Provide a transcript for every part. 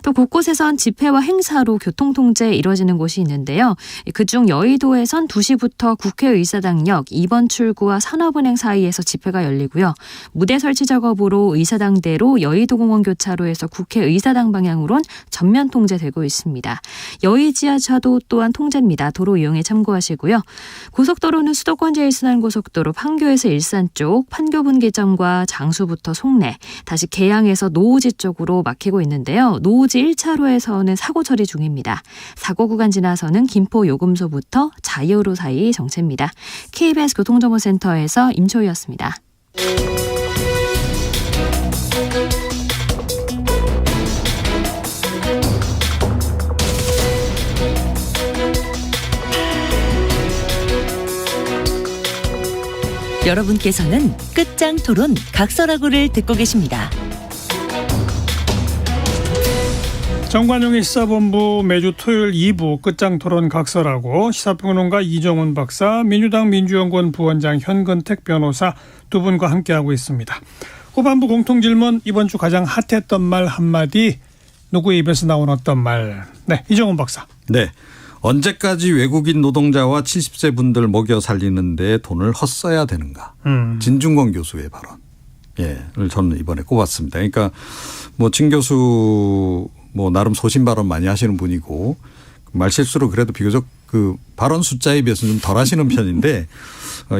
또 곳곳에선 집회와 행사로 교통통제 이뤄지는 곳이 있는데요. 그중 여의도에선 2시부터 국회의사당역 2번 출구와 산업은행 사이에서 집회가 열리고요. 무대 설치 작업으로 의사당대로 여의도공원 교차로에서 국회의사당 방향으론 전면 통제되고 있습니다. 여의지하차도 또한 통제입니다. 도로 이용에 참고하시고요. 고속도로는 수도권 제1순환고속도로 판교에서 일산 쪽, 판교분기점과 장수부터 송내, 다시 계양에서 노오지 쪽으로 막히고 있는데요. 노오지 1차로에서는 사고 처리 중입니다. 사고 구간 지나서는 김포 요금소부터 자이오로 사이 정체입니다. KBS 교통정보센터에서 임초희였습니다. 여러분께서는 끝장 토론 각설하고를 듣고 계십니다. 정관용의 시사본부 매주 토요일 2부 끝장 토론 각설하고 시사평론가 이정훈 박사, 민주당 민주연구원 부원장 현근택 변호사 두 분과 함께하고 있습니다. 후반부 공통질문, 이번 주 가장 핫했던 말 한마디, 누구의 입에서 나온 어떤 말. 네, 이정훈 박사. 네. 언제까지 외국인 노동자와 70세 분들 먹여 살리는 데 돈을 헛써야 되는가. 진중권 교수의 발언. 를 저는 이번에 꼽았습니다. 그러니까 뭐 진 교수 뭐 나름 소신 발언 많이 하시는 분이고 말실수로 그래도 비교적 그 발언 숫자에 비해서는 좀 덜 하시는 편인데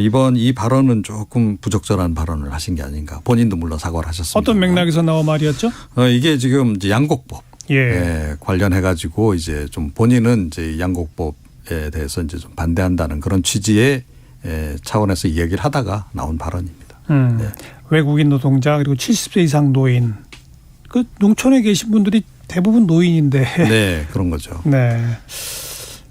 이번 이 발언은 조금 부적절한 발언을 하신 게 아닌가. 본인도 물론 사과를 하셨습니다. 어떤 맥락에서 나온 말이었죠? 이게 지금 이제 양곡법. 예. 관련해 가지고 이제 좀 본인은 이제 양곡법에 대해서 이제 좀 반대한다는 그런 취지의 차원에서 이야기를 하다가 나온 발언입니다. 네. 외국인 노동자 그리고 70세 이상 노인. 그 농촌에 계신 분들이 대부분 노인인데. 네, 그런 거죠. 네.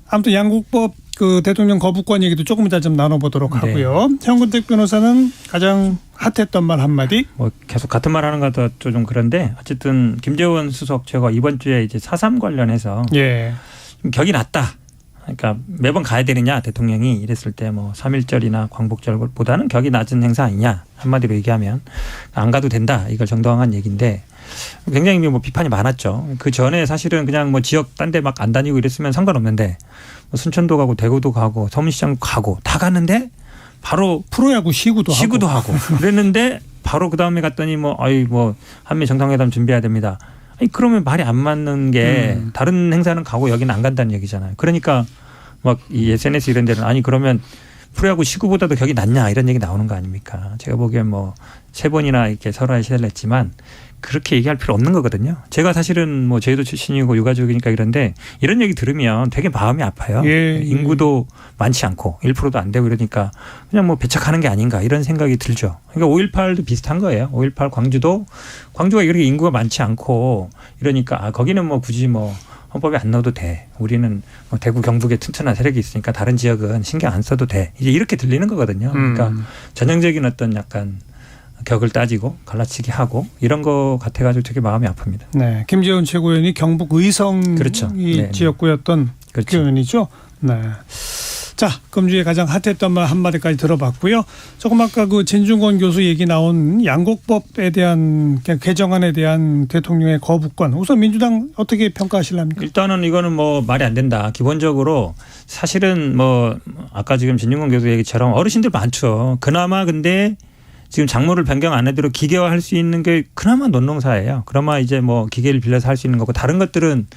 아무튼 양곡법 그 대통령 거부권 얘기도 조금 이따 좀 나눠보도록 하고요. 네. 현근택 변호사는 가장 핫했던 말 한마디. 뭐 계속 같은 말 하는 것도 좀 그런데 어쨌든 김재원 수석 제가 이번 주에 이제 4.3 관련해서 좀 격이 낮다. 그러니까 매번 가야 되느냐 대통령이 이랬을 때 뭐 3.1절이나 광복절보다는 격이 낮은 행사 아니냐 한마디로 얘기하면 안 가도 된다. 이걸 정당한 얘기인데 굉장히 뭐 비판이 많았죠. 그 전에 사실은 그냥 뭐 지역 딴 데 막 안 다니고 이랬으면 상관없는데 뭐 순천도 가고 대구도 가고 서문시장 가고 다 갔는데 바로 프로야구 시구도 하고 그랬는데 바로 그 다음에 갔더니 뭐 한미 정상회담 준비해야 됩니다. 아니 그러면 말이 안 맞는 게 다른 행사는 가고 여기는 안 간다는 얘기잖아요. 그러니까 막 이 SNS 이런 데는 아니 그러면 프로야구 시구보다도 격이 낮냐 이런 얘기 나오는 거 아닙니까? 제가 보기엔 뭐 3번이나 이렇게 설화에 시달을 했지만 그렇게 얘기할 필요 없는 거거든요. 제가 사실은 뭐 제주도 출신이고 유가족이니까 이런데 이런 얘기 들으면 되게 마음이 아파요. 인구도 많지 않고 1%도 안 되고 이러니까 그냥 뭐 배척하는 게 아닌가 이런 생각이 들죠. 그러니까 5.18도 비슷한 거예요. 5.18 광주가 이렇게 인구가 많지 않고 이러니까 거기는 뭐 굳이 뭐 헌법에 안 넣어도 돼. 우리는 뭐 대구 경북에 튼튼한 세력이 있으니까 다른 지역은 신경 안 써도 돼. 이제 이렇게 들리는 거거든요. 그러니까 전형적인 어떤 약간 격을 따지고 갈라치기 하고 이런 거 같아가지고 되게 마음이 아픕니다. 네, 김재원 최고위원이 경북 의성이 그렇죠. 지역구였던 그렇죠. 의원이죠. 네. 자, 금주에 가장 핫했던 말 한마디까지 들어봤고요. 조금 아까 그 진중권 교수 얘기 나온 양곡법에 대한 개정안에 대한 대통령의 거부권. 우선 민주당 어떻게 평가하실랍니까? 일단은 이거는 뭐 말이 안 된다. 기본적으로 사실은 뭐 아까 지금 진중권 교수 얘기처럼 어르신들 많죠. 그나마 근데 지금 작물을 변경 안 해도 기계화할 수 있는 게 그나마 논농사예요. 그나마 이제 뭐 기계를 빌려서 할 수 있는 거고 다른 것들은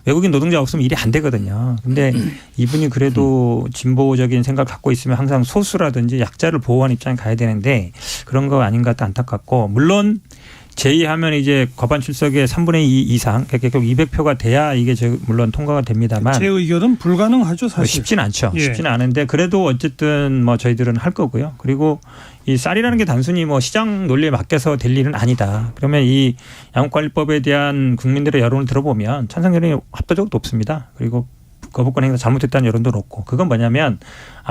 외국인 노동자 없으면 일이 안 되거든요. 근데 이분이 그래도 진보적인 생각을 갖고 있으면 항상 소수라든지 약자를 보호하는 입장에 가야 되는데 그런 거 아닌 것 같아 안타깝고 물론 제의하면 이제 과반 출석의 3분의 2 이상 그러니까 200표가 돼야 이게 물론 통과가 됩니다만 제 의견은 불가능하죠 사실. 쉽지는 않죠. 쉽지는 않은데 그래도 어쨌든 뭐 저희들은 할 거고요. 그리고 이 쌀이라는 게 단순히 뭐 시장 논리에 맡겨서 될 일은 아니다. 그러면 이 양곡관리법에 대한 국민들의 여론을 들어보면 찬성 여론이 압도적으로 높습니다. 그리고 거부권 행사 잘못했다는 여론도 높고 그건 뭐냐면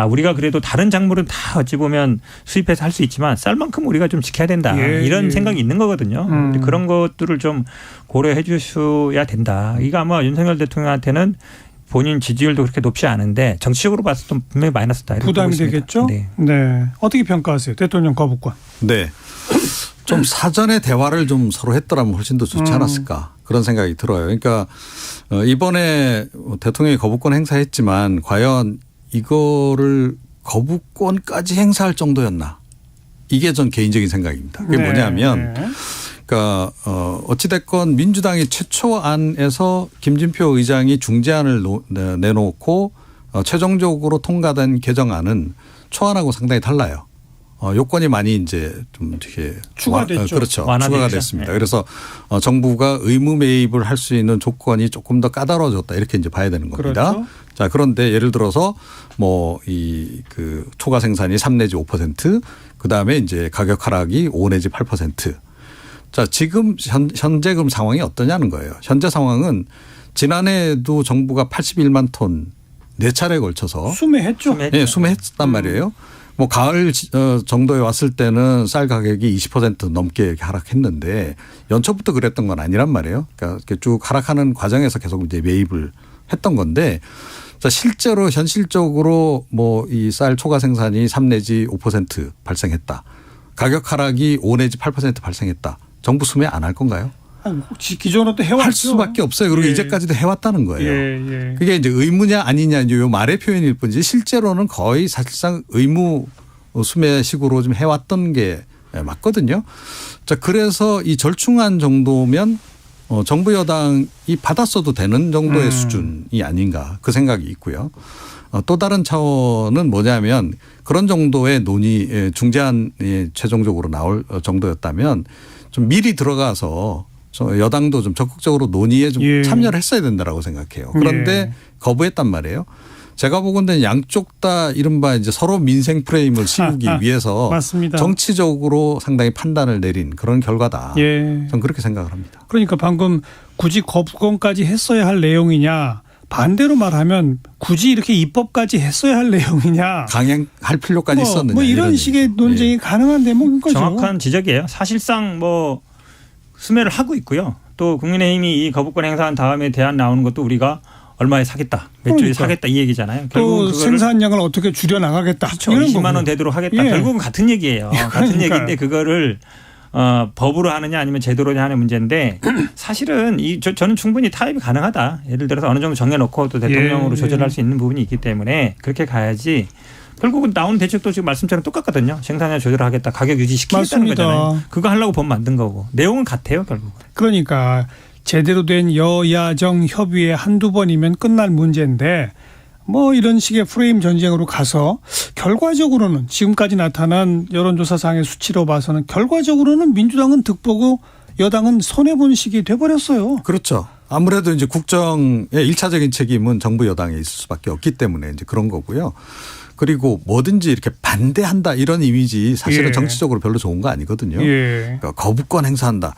우리가 그래도 다른 작물은 다 어찌 보면 수입해서 할 수 있지만 쌀만큼 우리가 좀 지켜야 된다. 이런 생각이 있는 거거든요. 그런 것들을 좀 고려해 주셔야 된다. 이거 아마 윤석열 대통령한테는 본인 지지율도 그렇게 높지 않은데 정치적으로 봤을 때 분명히 마이너스다. 부담이 되겠죠. 네. 어떻게 평가하세요? 대통령 거부권. 네. 좀 사전에 대화를 좀 서로 했더라면 훨씬 더 좋지 않았을까. 그런 생각이 들어요. 그러니까 이번에 대통령이 거부권 행사했지만 과연 이거를 거부권까지 행사할 정도였나. 이게 전 개인적인 생각입니다. 그게 뭐냐면 그러니까 어찌됐건 민주당이 최초안에서 김진표 의장이 중재안을 내놓고 최종적으로 통과된 개정안은 초안하고 상당히 달라요. 요건이 많이 이제 좀 되게 추가됐죠. 그렇죠. 완화되죠. 추가가 됐습니다. 네. 그래서 정부가 의무 매입을 할 수 있는 조건이 조금 더 까다로워졌다 이렇게 이제 봐야 되는 겁니다. 그렇죠. 자, 그런데 예를 들어서 뭐 그 초과 생산이 3 내지 5%, 그다음에 이제 가격 하락이 5 내지 8%. 자, 지금 현재 그럼 상황이 어떠냐는 거예요. 현재 상황은 지난해에도 정부가 81만 톤 4차례에 걸쳐서 수매했죠. 네, 수매했단 말이에요. 뭐 가을 정도에 왔을 때는 쌀 가격이 20% 넘게 이렇게 하락했는데 연초부터 그랬던 건 아니란 말이에요. 그러니까 쭉 하락하는 과정에서 계속 이제 매입을 했던 건데 자, 실제로 현실적으로 뭐 이 쌀 초과 생산이 3 내지 5% 발생했다. 가격 하락이 5 내지 8% 발생했다. 정부 수매 안 할 건가요? 기존으로 또 해왔죠. 할 수밖에 없어요. 그리고 예. 이제까지도 해왔다는 거예요. 예. 그게 이제 의무냐 아니냐 이제 요 말의 표현일 뿐이지 실제로는 거의 사실상 의무 수매식으로 좀 해왔던 게 맞거든요. 자, 그래서 이 절충안 정도면 정부 여당이 받았어도 되는 정도의 수준이 아닌가 그 생각이 있고요. 또 다른 차원은 뭐냐면 그런 정도의 논의 중재안이 최종적으로 나올 정도였다면 좀 미리 들어가서 여당도 좀 적극적으로 논의에 좀 참여를 했어야 된다라고 생각해요. 그런데 거부했단 말이에요. 제가 보건대는 양쪽 다 이른바 이제 서로 민생 프레임을 씌우기 위해서 맞습니다. 정치적으로 상당히 판단을 내린 그런 결과다. 예. 저는 그렇게 생각을 합니다. 그러니까 방금 굳이 거부권까지 했어야 할 내용이냐 반대로 말하면 굳이 이렇게 입법까지 했어야 할 내용이냐 강행할 필요까지 있었느냐. 뭐 이런 식의 논쟁이 가능한 대목인 거죠. 정확한 지적이에요. 사실상 뭐 수매를 하고 있고요. 또 국민의힘이 이 거부권 행사한 다음에 대안 나오는 것도 우리가 얼마에 사겠다. 몇 주에 사겠다 이 얘기잖아요. 또 생산량을 어떻게 줄여나가겠다. 그렇죠. 이런 20만 거고. 원 되도록 하겠다. 예. 결국은 같은 얘기예요. 같은 얘기인데 그거를 법으로 하느냐 아니면 제도로 하는 문제인데 사실은 저는 충분히 타협이 가능하다. 예를 들어서 어느 정도 정해놓고 또 대통령으로 조절할 수 있는 부분이 있기 때문에 그렇게 가야지. 결국은 나온 대책도 지금 말씀처럼 똑같거든요. 생산량 조절하겠다. 가격 유지시키겠다는 맞습니다. 거잖아요. 그거 하려고 법 만든 거고. 내용은 같아요. 결국은. 그러니까 제대로 된 여야정 협의에 한두 번이면 끝날 문제인데 뭐 이런 식의 프레임 전쟁으로 가서 결과적으로는 지금까지 나타난 여론조사상의 수치로 봐서는 결과적으로는 민주당은 득보고 여당은 손해본 식이 돼버렸어요. 그렇죠. 아무래도 이제 국정의 1차적인 책임은 정부 여당에 있을 수밖에 없기 때문에 이제 그런 거고요. 그리고 뭐든지 이렇게 반대한다 이런 이미지 사실은 정치적으로 별로 좋은 거 아니거든요. 그러니까 거부권 행사한다.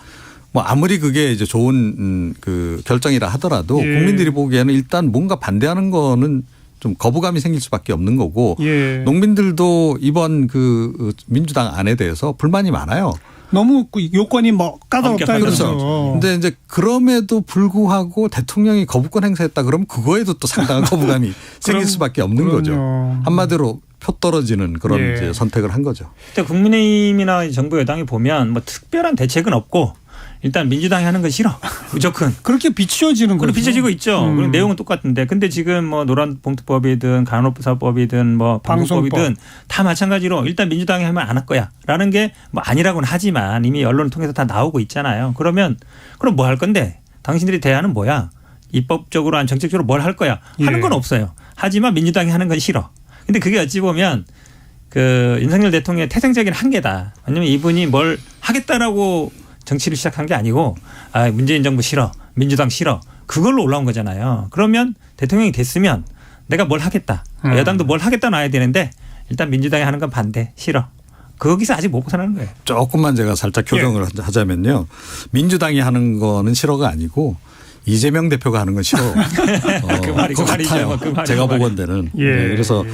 뭐 아무리 그게 이제 좋은 그 결정이라 하더라도 국민들이 보기에는 일단 뭔가 반대하는 거는 좀 거부감이 생길 수밖에 없는 거고 농민들도 이번 그 민주당 안에 대해서 불만이 많아요. 너무 요건이 뭐 까다롭다 이거죠. 그렇죠. 근데 이제 그럼에도 불구하고 대통령이 거부권 행사했다 그러면 그거에도 또 상당한 거부감이 생길 수밖에 없는 거죠. 한마디로 표 떨어지는 그런 이제 선택을 한 거죠. 근데 국민의힘이나 정부 여당이 보면 뭐 특별한 대책은 없고 일단 민주당이 하는 건 싫어. 무조건. 그렇게 비춰지는 거죠. 비춰지고 있죠. 그리고 내용은 똑같은데. 근데 지금 뭐 노란봉투법이든 간호사법이든 뭐 방송법이든 다 마찬가지로 일단 민주당이 하면 안 할 거야. 라는 게 뭐 아니라고는 하지만 이미 언론을 통해서 다 나오고 있잖아요. 그럼 뭐 할 건데? 당신들이 대안은 뭐야? 입법적으로 안 정책적으로 뭘 할 거야? 하는 건 없어요. 하지만 민주당이 하는 건 싫어. 근데 그게 어찌 보면 그 윤석열 대통령의 태생적인 한계다. 왜냐하면 이분이 뭘 하겠다라고 정치를 시작한 게 아니고 문재인 정부 싫어. 민주당 싫어. 그걸로 올라온 거잖아요. 그러면 대통령이 됐으면 내가 뭘 하겠다. 여당도 뭘 하겠다 놔야 되는데 일단 민주당이 하는 건 반대. 싫어. 거기서 아직 못 벗어나는 거예요. 조금만 제가 살짝 교정을 하자면요. 민주당이 하는 거는 싫어가 아니고 이재명 대표가 하는 건 싫어. 그 말이 같아요. 그 말이 제가 보건대는. 그래서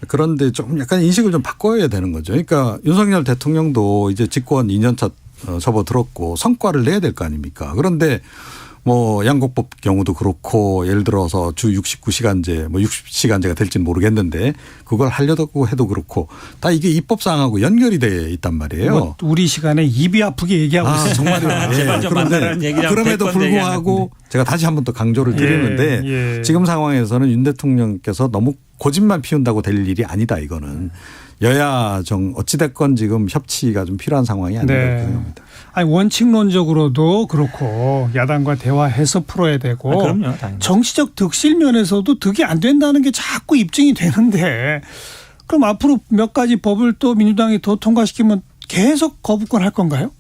그런데 좀 약간 인식을 좀 바꿔야 되는 거죠. 그러니까 윤석열 대통령도 이제 집권 2년 차 접어들었고 성과를 내야 될 거 아닙니까? 그런데 뭐 양곡법 경우도 그렇고 예를 들어서 주 69시간제 뭐 60시간제가 될지는 모르겠는데 그걸 하려고 해도 그렇고 다 이게 입법사항하고 연결이 돼 있단 말이에요. 뭐 우리 시간에 입이 아프게 얘기하고 있어요. 정말요. 제발 좀 만나라는 얘기랑 그럼에도 불구하고 제가 다시 한 번 더 강조를 드리는데 지금 상황에서는 윤 대통령께서 너무 고집만 피운다고 될 일이 아니다 이거는. 여야 어찌됐건 지금 협치가 좀 필요한 상황이 아닌가 생각합니다. 아니 원칙론적으로도 그렇고 야당과 대화해서 풀어야 되고 그럼요, 당연히. 정치적 득실 면에서도 득이 안 된다는 게 자꾸 입증이 되는데 그럼 앞으로 몇 가지 법을 또 민주당이 더 통과시키면 계속 거부권 할 건가요?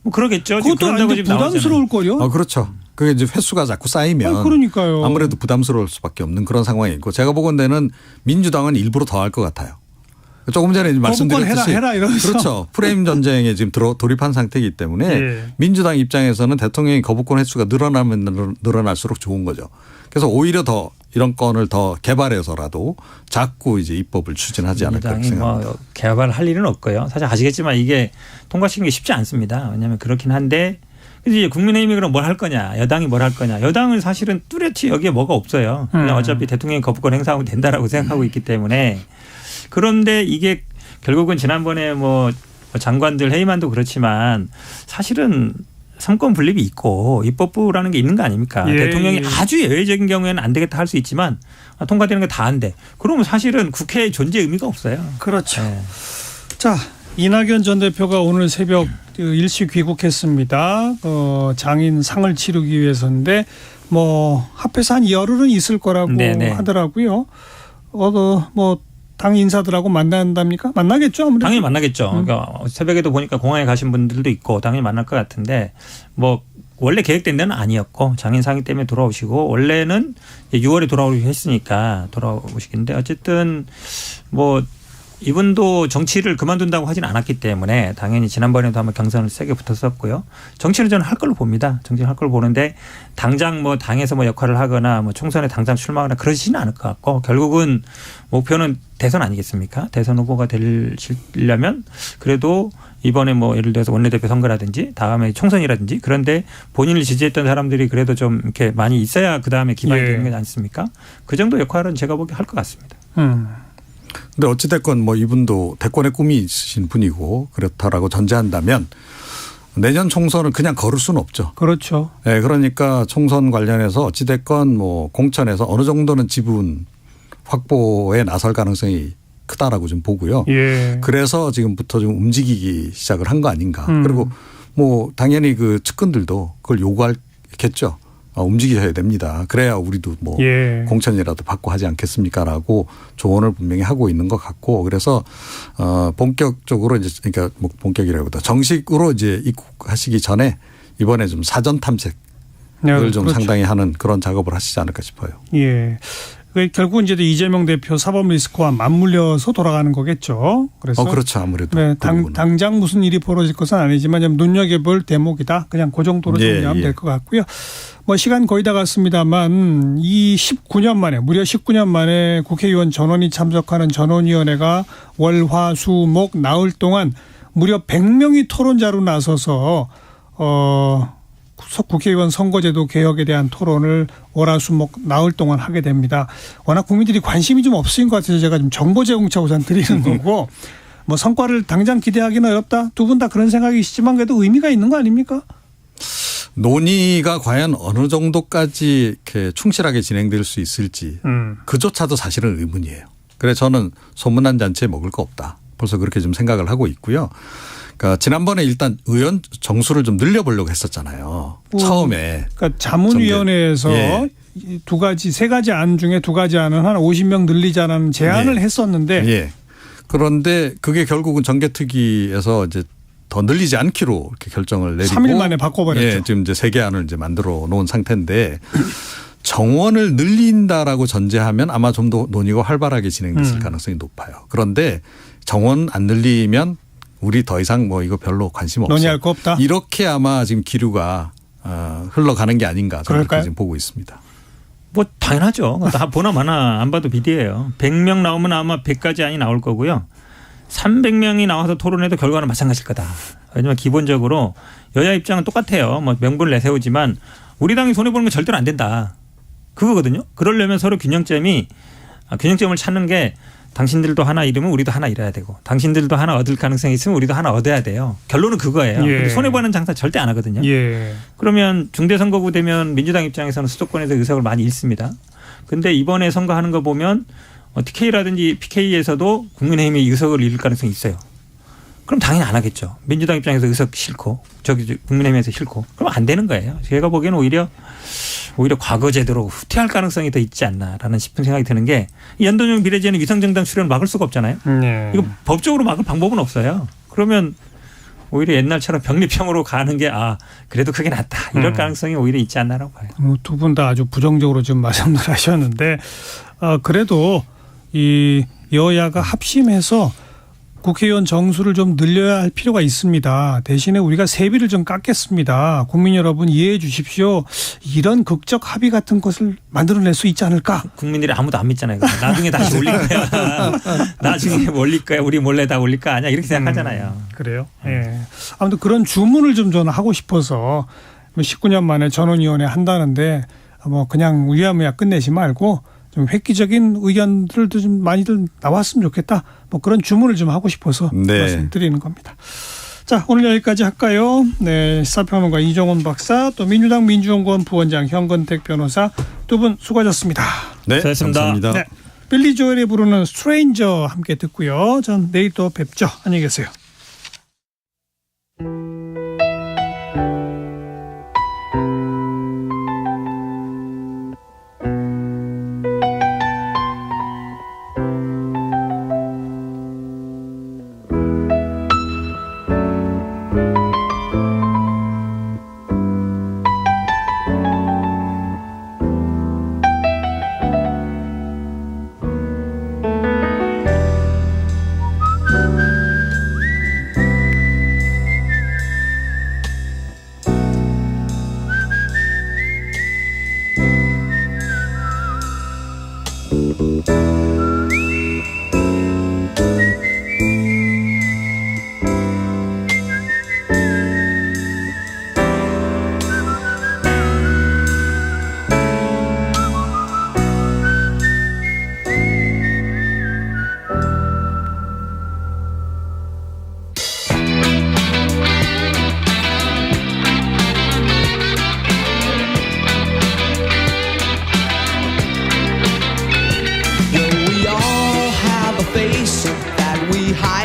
뭐 그러겠죠. 그것도 아닌데 부담스러울 거요. 그렇죠. 그게 이제 횟수가 자꾸 쌓이면 그러니까요. 아무래도 부담스러울 수밖에 없는 그런 상황이 있고 제가 보건대는 민주당은 일부러 더 할 것 같아요. 조금 전에 말씀드렸듯이 해라 이러면서. 그렇죠. 프레임 전쟁에 지금 돌입한 상태이기 때문에 민주당 입장에서는 대통령이 거부권 횟수가 늘어나면 늘어날수록 좋은 거죠. 그래서 오히려 더 이런 건을 더 개발해서라도 자꾸 이제 입법을 추진하지 않을까 생각합니다. 뭐 개발할 일은 없고요. 사실 아시겠지만 이게 통과시키는 게 쉽지 않습니다. 왜냐하면 그렇긴 한데 이제 국민의힘이 그럼 뭘 할 거냐, 여당이 뭘 할 거냐. 여당은 사실은 뚜렷이 여기에 뭐가 없어요. 그냥 어차피 대통령이 거부권 행사하면 된다라고 생각하고 있기 때문에. 그런데 이게 결국은 지난번에 뭐 장관들 회의만도 그렇지만 사실은 삼권 분립이 있고 입법부라는 게 있는 거 아닙니까? 대통령이 아주 예외적인 경우에는 안 되겠다 할 수 있지만 통과되는 게 다 안 돼. 그러면 사실은 국회의 존재 의미가 없어요. 그렇죠. 자, 이낙연 전 대표가 오늘 새벽 일시 귀국했습니다. 장인 상을 치르기 위해서인데 뭐 합해서 한 열흘은 있을 거라고 하더라고요. 뭐 당 인사들하고 만난답니까? 만나겠죠, 아무래도. 당연히 만나겠죠. 그러니까 새벽에도 보니까 공항에 가신 분들도 있고 당연히 만날 것 같은데 뭐 원래 계획된 데는 아니었고 장인 상이 때문에 돌아오시고 원래는 6월에 돌아오기로 했으니까 돌아오시긴데 어쨌든 뭐 이분도 정치를 그만둔다고 하진 않았기 때문에 당연히 지난번에도 한번 경선을 세게 붙었었고요. 정치는 저는 할 걸로 봅니다. 정치는 할 걸로 보는데 당장 뭐 당에서 뭐 역할을 하거나 뭐 총선에 당장 출마하거나 그러지는 않을 것 같고 결국은 목표는 대선 아니겠습니까? 대선 후보가 되려면 그래도 이번에 뭐 예를 들어서 원내대표 선거라든지 다음에 총선이라든지 그런데 본인을 지지했던 사람들이 그래도 좀 이렇게 많이 있어야 그다음에 기반이 되는 거지 않습니까? 그 정도 역할은 제가 보기에 할 것 같습니다. 근데 어찌됐건 뭐 이분도 대권의 꿈이 있으신 분이고 그렇다라고 전제한다면 내년 총선을 그냥 걸을 수는 없죠. 그렇죠. 네, 그러니까 총선 관련해서 어찌됐건 뭐 공천에서 어느 정도는 지분 확보에 나설 가능성이 크다라고 좀 보고요. 그래서 지금부터 좀 움직이기 시작을 한 거 아닌가. 그리고 뭐 당연히 그 측근들도 그걸 요구하겠죠. 움직여야 됩니다. 그래야 우리도 뭐 공천이라도 받고 하지 않겠습니까라고 조언을 분명히 하고 있는 것 같고 그래서 본격적으로 이제 그러니까 뭐 본격이라기보다 정식으로 이제 입국하시기 전에 이번에 좀 사전 탐색을 좀 그렇죠. 상당히 하는 그런 작업을 하시지 않을까 싶어요. 결국 이제 이재명 대표 사법 리스크와 맞물려서 돌아가는 거겠죠. 그래서 그렇죠. 아무래도. 당장 무슨 일이 벌어질 것은 아니지만 좀 눈여겨볼 대목이다. 그냥 그 정도로 정리하면 될 것 같고요. 뭐 시간 거의 다 갔습니다만 이 19년 만에 무려 19년 만에 국회의원 전원이 참석하는 전원위원회가 월, 화, 수, 목, 나흘 동안 무려 100명이 토론자로 나서서 국회의원 선거제도 개혁에 대한 토론을 월화수목 나흘 동안 하게 됩니다. 워낙 국민들이 관심이 좀 없으신 것 같아서 제가 좀 정보 제공차 우선 드리는 거고 뭐 성과를 당장 기대하기는 어렵다. 두 분 다 그런 생각이시지만 그래도 의미가 있는 거 아닙니까? 논의가 과연 어느 정도까지 이렇게 충실하게 진행될 수 있을지 그조차도 사실은 의문이에요. 그래서 저는 소문난 잔치에 먹을 거 없다. 벌써 그렇게 좀 생각을 하고 있고요. 그러니까 지난번에 일단 의원 정수를 좀 늘려보려고 했었잖아요. 처음에. 그러니까 자문위원회에서 세 가지 안 중에 두 가지 안은 한 50명 늘리자는 제안을 했었는데. 그런데 그게 결국은 정개특위에서 이제 더 늘리지 않기로 이렇게 결정을 내리고 3일 만에 바꿔버렸죠. 지금 이제 3개 안을 이제 만들어 놓은 상태인데 정원을 늘린다라고 전제하면 아마 좀 더 논의가 활발하게 진행됐을 가능성이 높아요. 그런데 정원 안 늘리면 우리 더 이상 뭐 이거 별로 관심 없어. 논의할 거 없다. 이렇게 아마 지금 기류가 흘러가는 게 아닌가 저는 그렇게 지금 보고 있습니다. 뭐 당연하죠. 다 보나 마나 안 봐도 비디예요. 100명 나오면 아마 100가지 안이 나올 거고요. 300명이 나와서 토론해도 결과는 마찬가지일 거다. 왜냐하면 기본적으로 여야 입장은 똑같아요. 뭐 명분을 내세우지만 우리 당이 손해보는 건 절대로 안 된다. 그거거든요. 그러려면 서로 균형점을 찾는 게 당신들도 하나 잃으면 우리도 하나 잃어야 되고 당신들도 하나 얻을 가능성이 있으면 우리도 하나 얻어야 돼요. 결론은 그거예요. 예. 손해보는 장사 절대 안 하거든요. 예. 그러면 중대선거구 되면 민주당 입장에서는 수도권에서 의석을 많이 잃습니다. 근데 이번에 선거하는 거 보면 TK라든지 PK에서도 국민의힘이 의석을 잃을 가능성이 있어요. 그럼 당연히 안 하겠죠. 민주당 입장에서 의석 싫고 저기 국민의힘에서 싫고 그럼 안 되는 거예요. 제가 보기에는 오히려 과거 제도로 후퇴할 가능성이 더 있지 않나라는 싶은 생각이 드는 게 연동형 비례제는 위성정당 출연을 막을 수가 없잖아요. 네. 이거 법적으로 막을 방법은 없어요. 그러면 오히려 옛날처럼 병립형으로 가는 게 그래도 그게 낫다. 이럴 가능성이 오히려 있지 않나라고 봐요. 두 분 다 아주 부정적으로 좀 말씀을 하셨는데 그래도 이 여야가 합심해서 국회의원 정수를 좀 늘려야 할 필요가 있습니다. 대신에 우리가 세비를 좀 깎겠습니다. 국민 여러분 이해해 주십시오. 이런 극적 합의 같은 것을 만들어낼 수 있지 않을까? 국민들이 아무도 안 믿잖아요. 나중에 다시 올릴 거야. 나중에 올릴 거야. 우리 몰래 다 올릴 거 아니야. 이렇게 생각하잖아요. 그래요? 예. 아무튼 그런 주문을 좀 저는 하고 싶어서 19년 만에 전원위원회 한다는데 그냥 우야무야 끝내지 말고 좀 획기적인 의견들도 좀 많이들 나왔으면 좋겠다. 그런 주문을 좀 하고 싶어서 네. 말씀드리는 겁니다. 자, 오늘 여기까지 할까요? 네, 시사평론가 이종훈 박사, 또 민주당 민주연구원 부원장 현근택 변호사 두 분 수고하셨습니다. 네, 수고하셨습니다. 감사합니다. 네, 빌리 조엘이 부르는 스트레인저 함께 듣고요. 전 내일 또 뵙죠. 안녕히 계세요.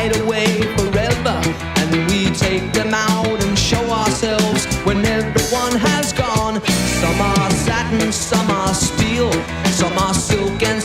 hide away forever, and we take them out and show ourselves when everyone has gone. Some are satin, some are steel, some are silk and